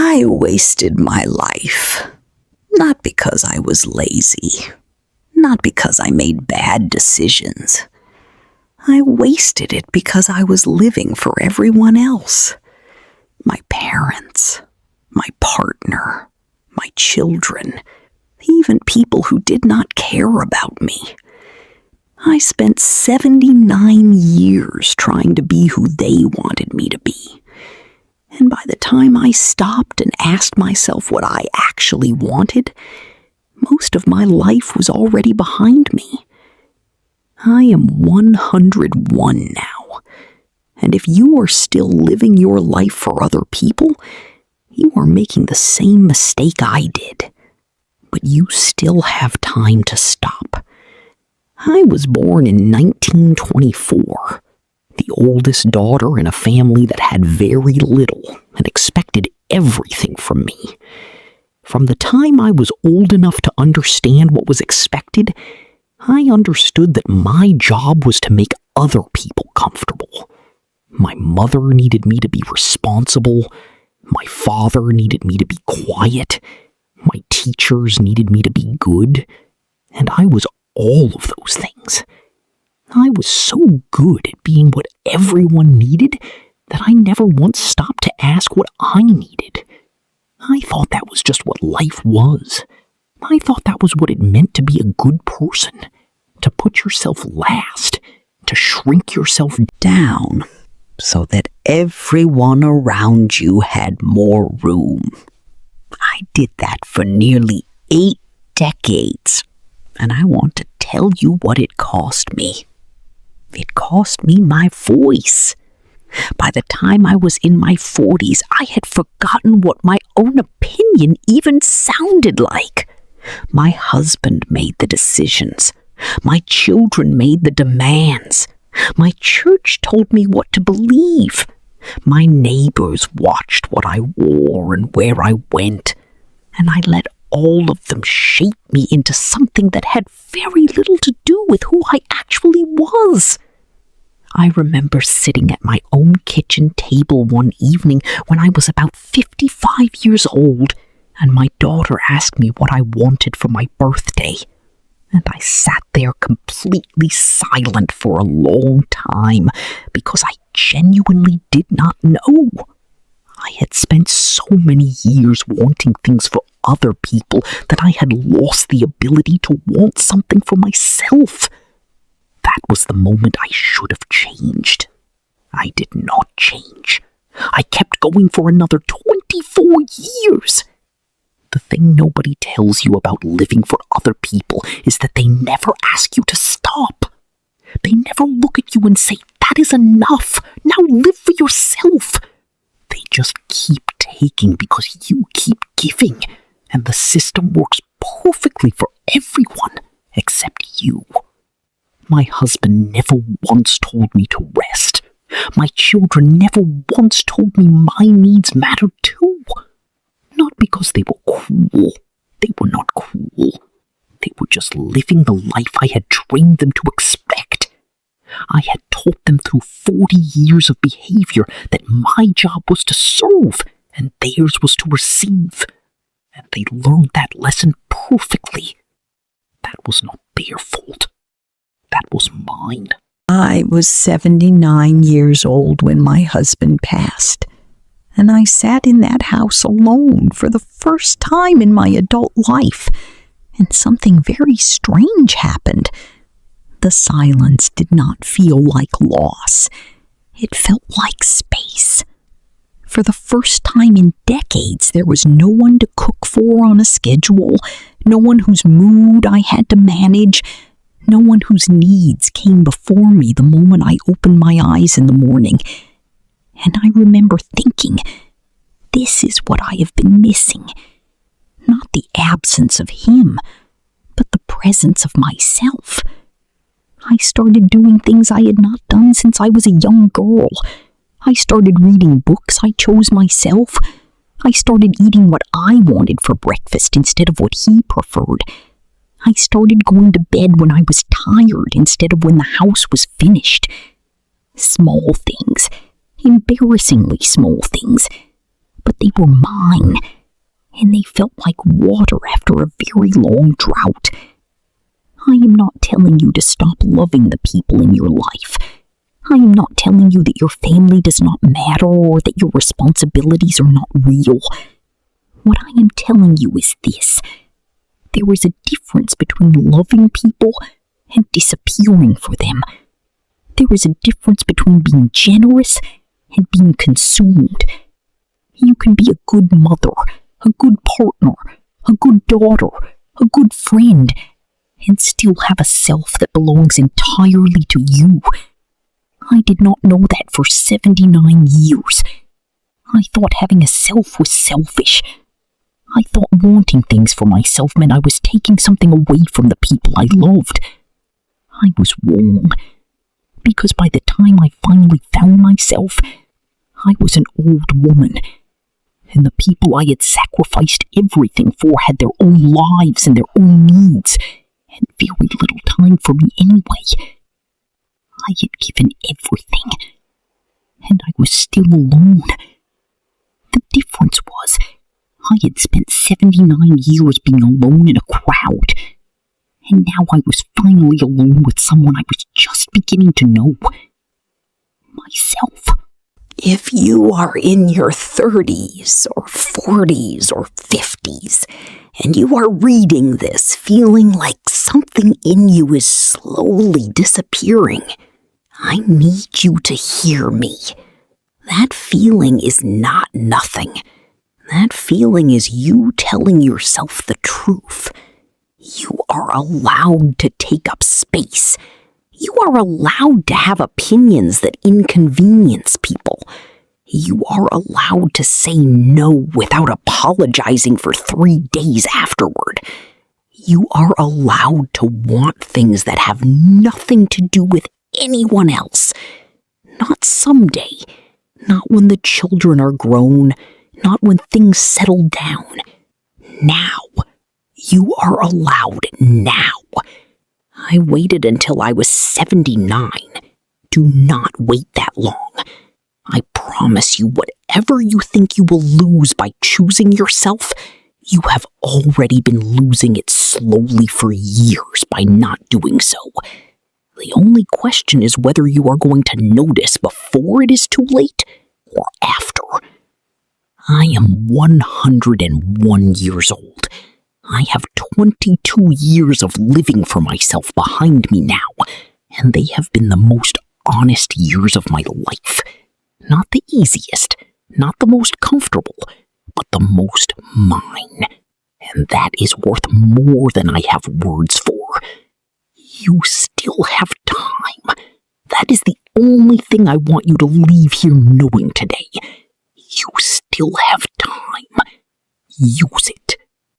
I wasted my life, not because I was lazy, not because I made bad decisions. I wasted it because I was living for everyone else. My parents, my partner, my children, even people who did not care about me. I spent 79 years trying to be who they wanted me to be. And by the time I stopped and asked myself what I actually wanted, most of my life was already behind me. I am 101 now, and if you are still living your life for other people, you are making the same mistake I did. But you still have time to stop. I was born in 1924, the oldest daughter in a family that had very little and expected everything from me. From the time I was old enough to understand what was expected, I understood that my job was to make other people comfortable. My mother needed me to be responsible. My father needed me to be quiet. My teachers needed me to be good. And I was all of those things. I was so good at being what everyone needed that I never once stopped to ask what I needed. I thought that was just what life was. I thought that was what it meant to be a good person, to put yourself last, to shrink yourself down so that everyone around you had more room. I did that for nearly 8 decades, and I want to tell you what it cost me. It cost me my voice. By the time I was in my 40s, I had forgotten what my own opinion even sounded like. My husband made the decisions. My children made the demands. My church told me what to believe. My neighbors watched what I wore and where I went, and I let all of them shape me into something that had very little to do with who I actually was. I remember sitting at my own kitchen table one evening when I was about 55 years old, and my daughter asked me what I wanted for my birthday. And I sat there completely silent for a long time because I genuinely did not know. I had spent so many years wanting things for other people that I had lost the ability to want something for myself. That was the moment I should have changed. I did not change. I kept going for another 24 years. The thing nobody tells you about living for other people is that they never ask you to stop. They never look at you and say, "That is enough. Now live for yourself." They just keep taking because you keep giving, and the system works perfectly for everyone except you. My husband never once told me to rest. My children never once told me my needs mattered too. Not because they were cool. They were not cool. They were just living the life I had trained them to expect. I had taught them through 40 years of behavior that my job was to serve and theirs was to receive. And they learned that lesson perfectly. That was not their fault. That was mine. I was 79 years old when my husband passed, and I sat in that house alone for the first time in my adult life, and something very strange happened. The silence did not feel like loss. It felt like space. For the first time in decades, there was no one to cook for on a schedule, no one whose mood I had to manage, no one whose needs came before me the moment I opened my eyes in the morning. And I remember thinking, this is what I have been missing. Not the absence of him, but the presence of myself. I started doing things I had not done since I was a young girl. I started reading books I chose myself. I started eating what I wanted for breakfast instead of what he preferred. I started going to bed when I was tired instead of when the house was finished. Small things, embarrassingly small things, but they were mine, and they felt like water after a very long drought. I am not telling you to stop loving the people in your life. I am not telling you that your family does not matter or that your responsibilities are not real. What I am telling you is this. There is a difference between loving people and disappearing for them. There is a difference between being generous and being consumed. You can be a good mother, a good partner, a good daughter, a good friend, and still have a self that belongs entirely to you. I did not know that for 79 years. I thought having a self was selfish. I thought wanting things for myself meant I was taking something away from the people I loved. I was wrong, because by the time I finally found myself, I was an old woman, and the people I had sacrificed everything for had their own lives and their own needs, and very little time for me anyway. I had given everything, and I was still alone. The difference was, I had spent 79 years being alone in a crowd, and now I was finally alone with someone I was just beginning to know. Myself. If you are in your 30s or 40s or 50s, and you are reading this feeling like something in you is slowly disappearing, I need you to hear me. That feeling is not nothing. That feeling is you telling yourself the truth. You are allowed to take up space. You are allowed to have opinions that inconvenience people. You are allowed to say no without apologizing for 3 days afterward. You are allowed to want things that have nothing to do with anyone else. Not someday. Not when the children are grown. Not when things settle down. Now. You are allowed now. I waited until I was 79. Do not wait that long. I promise you, whatever you think you will lose by choosing yourself, you have already been losing it slowly for years by not doing so. The only question is whether you are going to notice before it is too late or after. I am 101 years old. I have 22 years of living for myself behind me now, and they have been the most honest years of my life. Not the easiest, not the most comfortable, but the most mine. And that is worth more than I have words for. You still have time. That is the only thing I want you to leave here knowing today. You still have time. Use it.